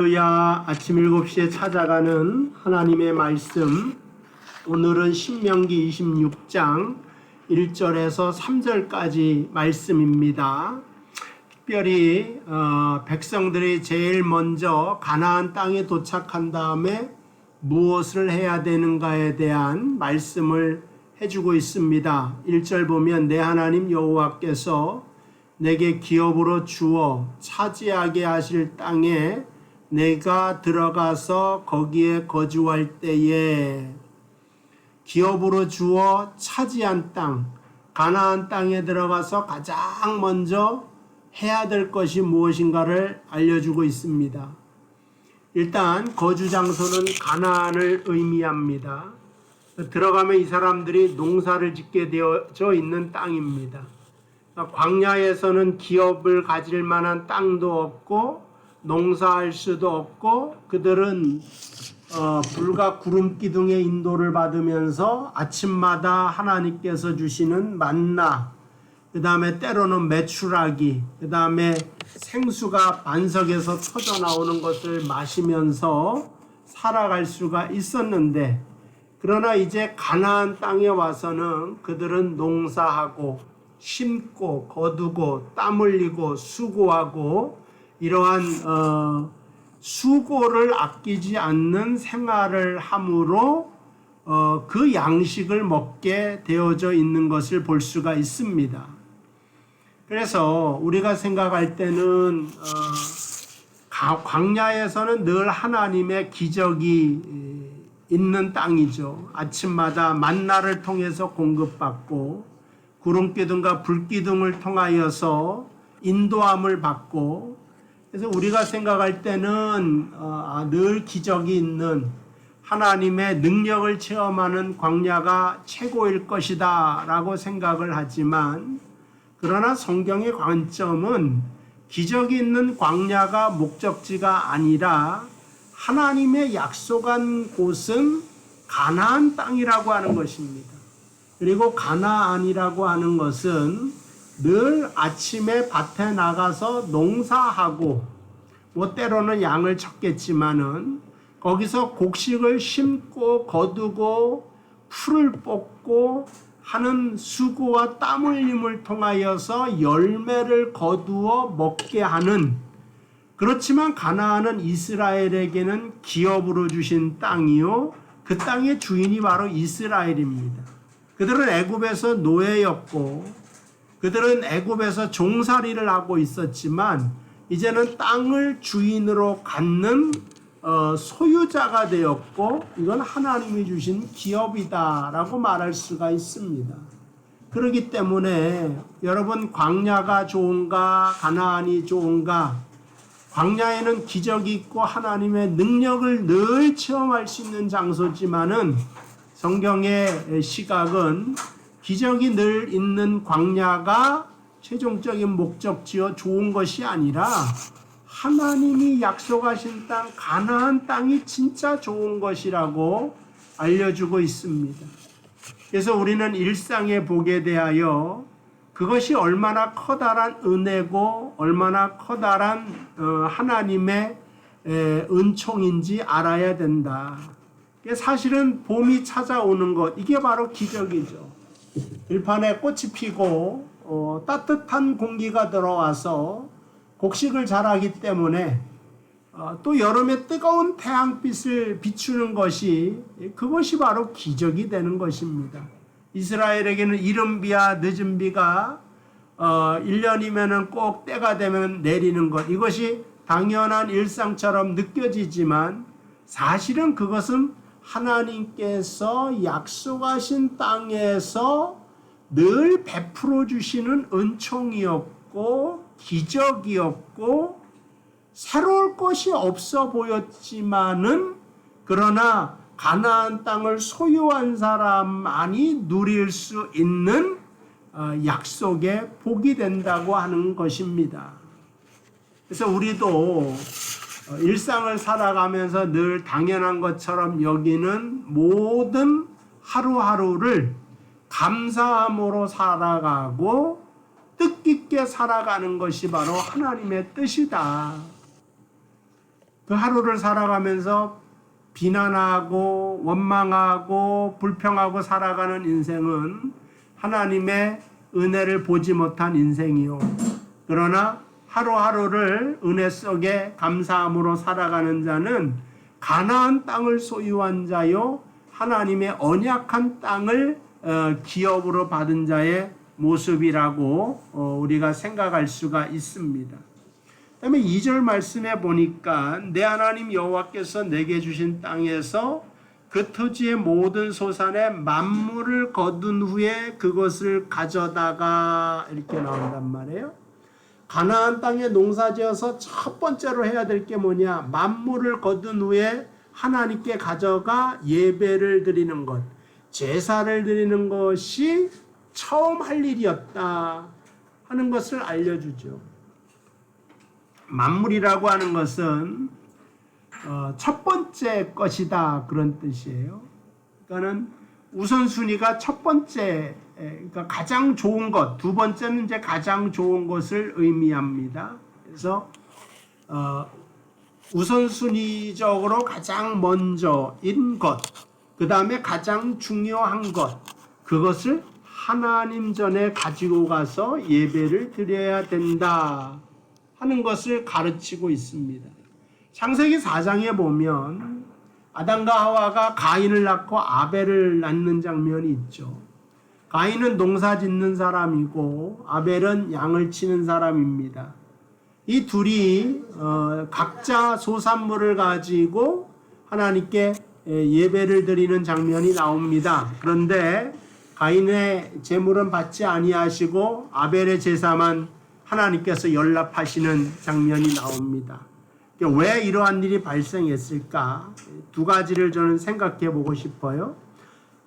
할렐루야. 아침 7시에 찾아가는 하나님의 말씀, 오늘은 신명기 26장 1절에서 3절까지 말씀입니다. 특별히 백성들이 제일 먼저 가나안 땅에 도착한 다음에 무엇을 해야 되는가에 대한 말씀을 해주고 있습니다. 1절 보면 내 하나님 여호와께서 내게 기업으로 주어 차지하게 하실 땅에 내가 들어가서 거기에 거주할 때에, 기업으로 주어 차지한 땅, 가나안 땅에 들어가서 가장 먼저 해야 될 것이 무엇인가를 알려주고 있습니다. 일단 거주 장소는 가나안을 의미합니다. 들어가면 이 사람들이 농사를 짓게 되어져 있는 땅입니다. 광야에서는 기업을 가질 만한 땅도 없고 농사할 수도 없고, 그들은 불과 구름 기둥의 인도를 받으면서 아침마다 하나님께서 주시는 만나, 그 다음에 때로는 메추라기, 그 다음에 생수가 반석에서 터져 나오는 것을 마시면서 살아갈 수가 있었는데, 그러나 이제 가나안 땅에 와서는 그들은 농사하고 심고 거두고 땀 흘리고 수고하고, 이러한 수고를 아끼지 않는 생활을 함으로 그 양식을 먹게 되어져 있는 것을 볼 수가 있습니다. 그래서 우리가 생각할 때는 광야에서는 늘 하나님의 기적이 있는 땅이죠. 아침마다 만나를 통해서 공급받고 구름기둥과 불기둥을 통하여서 인도함을 받고, 그래서 우리가 생각할 때는 늘 기적이 있는 하나님의 능력을 체험하는 광야가 최고일 것이다 라고 생각을 하지만, 그러나 성경의 관점은 기적이 있는 광야가 목적지가 아니라 하나님의 약속한 곳은 가나안 땅이라고 하는 것입니다. 그리고 가나안이라고 하는 것은 늘 아침에 밭에 나가서 농사하고, 때로는 양을 쳤겠지만은 거기서 곡식을 심고 거두고 풀을 뽑고 하는 수고와 땀 흘림을 통하여서 열매를 거두어 먹게 하는, 그렇지만 가나안은 이스라엘에게는 기업으로 주신 땅이요, 그 땅의 주인이 바로 이스라엘입니다. 그들은 애굽에서 노예였고 그들은 애굽에서 종살이를 하고 있었지만 이제는 땅을 주인으로 갖는 소유자가 되었고, 이건 하나님이 주신 기업이다라고 말할 수가 있습니다. 그렇기 때문에 여러분, 광야가 좋은가 가나안이 좋은가? 광야에는 기적이 있고 하나님의 능력을 늘 체험할 수 있는 장소지만은 성경의 시각은 기적이 늘 있는 광야가 최종적인 목적지요 좋은 것이 아니라 하나님이 약속하신 땅 가나안 땅이 진짜 좋은 것이라고 알려주고 있습니다. 그래서 우리는 일상의 복에 대하여 그것이 얼마나 커다란 은혜고 얼마나 커다란 하나님의 은총인지 알아야 된다. 사실은 봄이 찾아오는 것, 이게 바로 기적이죠. 들판에 꽃이 피고 따뜻한 공기가 들어와서 곡식을 자라기 때문에 또 여름에 뜨거운 태양빛을 비추는 것이, 그것이 바로 기적이 되는 것입니다. 이스라엘에게는 이른 비와 늦은 비가 1년이면 꼭 때가 되면 내리는 것, 이것이 당연한 일상처럼 느껴지지만 사실은 그것은 하나님께서 약속하신 땅에서 늘 베풀어 주시는 은총이었고 기적이었고, 새로울 것이 없어 보였지만은 그러나 가나안 땅을 소유한 사람만이 누릴 수 있는 약속의 복이 된다고 하는 것입니다. 그래서 우리도 일상을 살아가면서 늘 당연한 것처럼 여기는 모든 하루하루를 감사함으로 살아가고 뜻깊게 살아가는 것이 바로 하나님의 뜻이다. 그 하루를 살아가면서 비난하고 원망하고 불평하고 살아가는 인생은 하나님의 은혜를 보지 못한 인생이요. 그러나 하루하루를 은혜 속에 감사함으로 살아가는 자는 가나안 땅을 소유한 자요, 하나님의 언약한 땅을 기업으로 받은 자의 모습이라고 우리가 생각할 수가 있습니다. 그다음에 2절 말씀에 보니까 내 하나님 여호와께서 내게 주신 땅에서 그 토지의 모든 소산의 만물을 거둔 후에 그것을 가져다가 이렇게 나온단 말이에요. 가나안 땅에 농사지어서 첫 번째로 해야 될 게 뭐냐? 만물을 거둔 후에 하나님께 가져가 예배를 드리는 것, 제사를 드리는 것이 처음 할 일이었다 하는 것을 알려주죠. 만물이라고 하는 것은 첫 번째 것이다 그런 뜻이에요. 그러니까는 우선순위가 첫 번째, 그러니까 가장 좋은 것, 두 번째는 이제 가장 좋은 것을 의미합니다. 그래서 우선순위적으로 가장 먼저인 것, 그 다음에 가장 중요한 것, 그것을 하나님 전에 가지고 가서 예배를 드려야 된다 하는 것을 가르치고 있습니다. 창세기 4장에 보면 아담과 하와가 가인을 낳고 아벨을 낳는 장면이 있죠. 가인은 농사 짓는 사람이고 아벨은 양을 치는 사람입니다. 이 둘이 각자 소산물을 가지고 하나님께 예배를 드리는 장면이 나옵니다. 그런데 가인의 제물은 받지 아니하시고 아벨의 제사만 하나님께서 연락하시는 장면이 나옵니다. 왜 이러한 일이 발생했을까? 두 가지를 저는 생각해 보고 싶어요.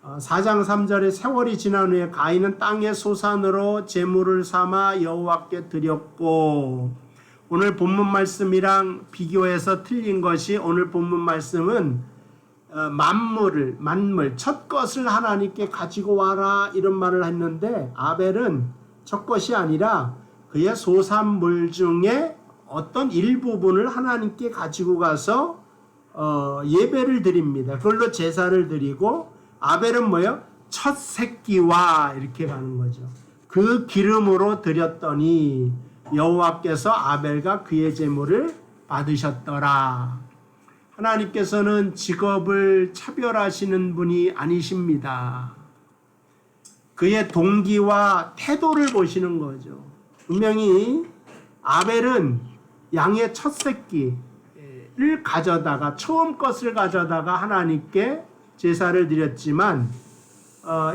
4장 3절에 세월이 지난 후에 가인은 땅의 소산으로 제물을 삼아 여호와께 드렸고, 오늘 본문 말씀이랑 비교해서 틀린 것이 오늘 본문 말씀은 만물, 첫 것을 하나님께 가지고 와라 이런 말을 했는데, 아벨은 첫 것이 아니라 그의 소산물 중에 어떤 일부분을 하나님께 가지고 가서 예배를 드립니다. 그걸로 제사를 드리고, 아벨은 뭐예요? 첫 새끼와 이렇게 가는 거죠. 그 기름으로 드렸더니 여호와께서 아벨과 그의 제물을 받으셨더라. 하나님께서는 직업을 차별하시는 분이 아니십니다. 그의 동기와 태도를 보시는 거죠. 분명히 아벨은 양의 첫 새끼를 가져다가, 처음 것을 가져다가 하나님께 제사를 드렸지만,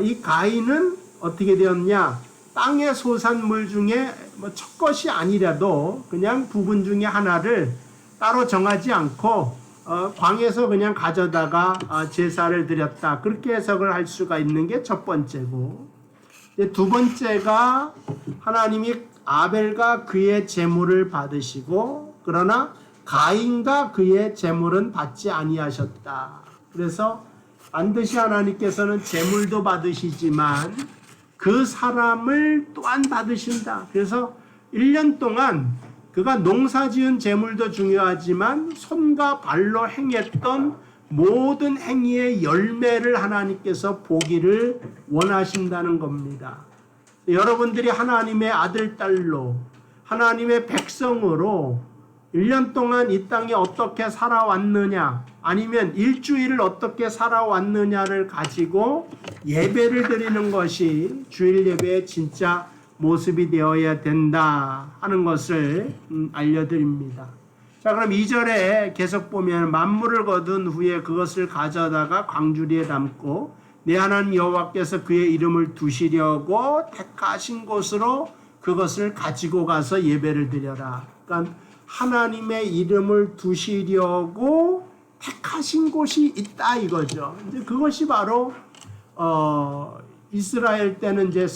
이 가인은 어떻게 되었냐? 땅의 소산물 중에 첫 것이 아니라도 그냥 부분 중에 하나를 따로 정하지 않고 광에서 그냥 가져다가 제사를 드렸다. 그렇게 해석을 할 수가 있는 게 첫 번째고, 두 번째가 하나님이 아벨과 그의 제물을 받으시고, 그러나 가인과 그의 제물은 받지 아니하셨다. 그래서 반드시 하나님께서는 제물도 받으시지만 그 사람을 또한 받으신다. 그래서 1년 동안 그가 농사지은 제물도 중요하지만 손과 발로 행했던 모든 행위의 열매를 하나님께서 보기를 원하신다는 겁니다. 여러분들이 하나님의 아들, 딸로, 하나님의 백성으로 1년 동안 이 땅에 어떻게 살아왔느냐, 아니면 일주일을 어떻게 살아왔느냐를 가지고 예배를 드리는 것이 주일 예배의 진짜 모습이 되어야 된다 하는 것을 알려드립니다. 자, 그럼 2절에 계속 보면 만물을 거둔 후에 그것을 가져다가 광주리에 담고 내 하나님 여호와께서 그의 이름을 두시려고 택하신 곳으로 그것을 가지고 가서 예배를 드려라. 그러니까 하나님의 이름을 두시려고 택하신 곳이 있다 이거죠. 이제 그것이 바로 이스라엘 때는 이제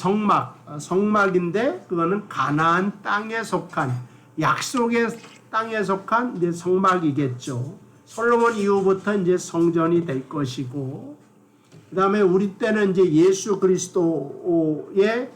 성막인데 그거는 가나안 땅에 속한, 약속의 땅에 속한 이제 성막이겠죠. 솔로몬 이후부터 이제 성전이 될 것이고, 그 다음에 우리 때는 이제 예수 그리스도의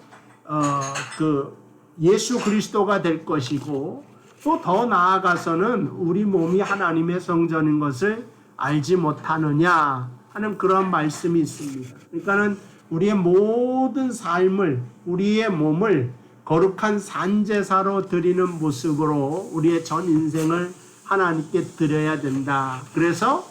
예수 그리스도가 될 것이고, 또 더 나아가서는 우리 몸이 하나님의 성전인 것을 알지 못하느냐 하는 그런 말씀이 있습니다. 그러니까는 우리의 모든 삶을, 우리의 몸을 거룩한 산제사로 드리는 모습으로 우리의 전 인생을 하나님께 드려야 된다. 그래서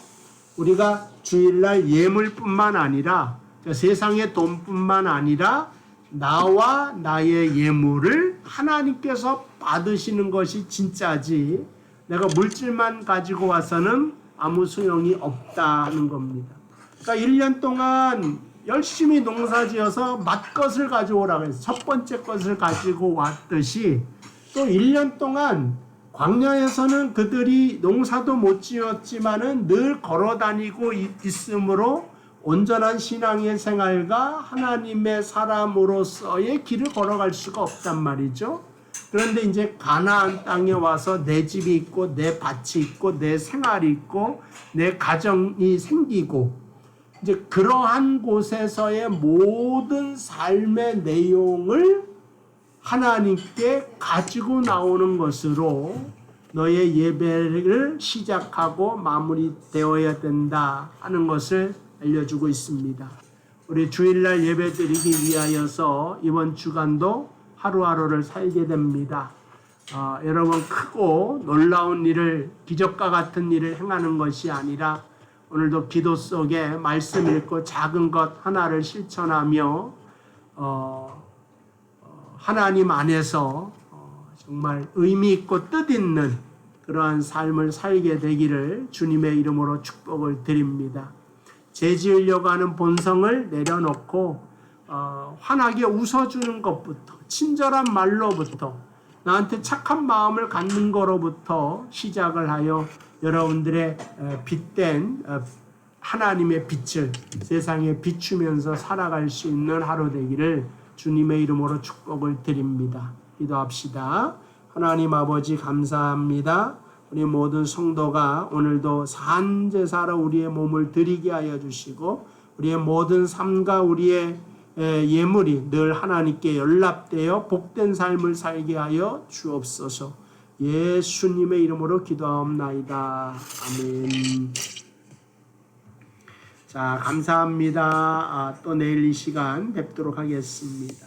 우리가 주일날 예물뿐만 아니라 세상의 돈뿐만 아니라 나와 나의 예물을 하나님께서 받으시는 것이 진짜지, 내가 물질만 가지고 와서는 아무 소용이 없다 하는 겁니다. 그러니까 1년 동안 열심히 농사지어서 맛것을 가져오라고 해서 첫 번째 것을 가지고 왔듯이, 또 1년 동안 광야에서는 그들이 농사도 못 지었지만은 늘 걸어 다니고 있으므로 온전한 신앙의 생활과 하나님의 사람으로서의 길을 걸어갈 수가 없단 말이죠. 그런데 이제 가나안 땅에 와서 내 집이 있고 내 밭이 있고 내 생활이 있고 내 가정이 생기고, 이제 그러한 곳에서의 모든 삶의 내용을 하나님께 가지고 나오는 것으로 너의 예배를 시작하고 마무리되어야 된다 하는 것을 알려주고 있습니다. 우리 주일날 예배 드리기 위하여서 이번 주간도 하루하루를 살게 됩니다. 여러분, 크고 놀라운 일을, 기적과 같은 일을 행하는 것이 아니라 오늘도 기도 속에 말씀 읽고 작은 것 하나를 실천하며 하나님 안에서 정말 의미 있고 뜻 있는 그러한 삶을 살게 되기를 주님의 이름으로 축복을 드립니다. 죄지으려고 하는 본성을 내려놓고 환하게 웃어주는 것부터, 친절한 말로부터, 나한테 착한 마음을 갖는 거로부터 시작을 하여 여러분들의 빛된 하나님의 빛을 세상에 비추면서 살아갈 수 있는 하루 되기를 주님의 이름으로 축복을 드립니다. 기도합시다. 하나님 아버지, 감사합니다. 우리 모든 성도가 오늘도 산제사로 우리의 몸을 드리게 하여 주시고, 우리의 모든 삶과 우리의 예물이 늘 하나님께 연락되어 복된 삶을 살게 하여 주옵소서. 예수님의 이름으로 기도하옵나이다. 아멘. 자, 감사합니다. 또 내일 이 시간 뵙도록 하겠습니다.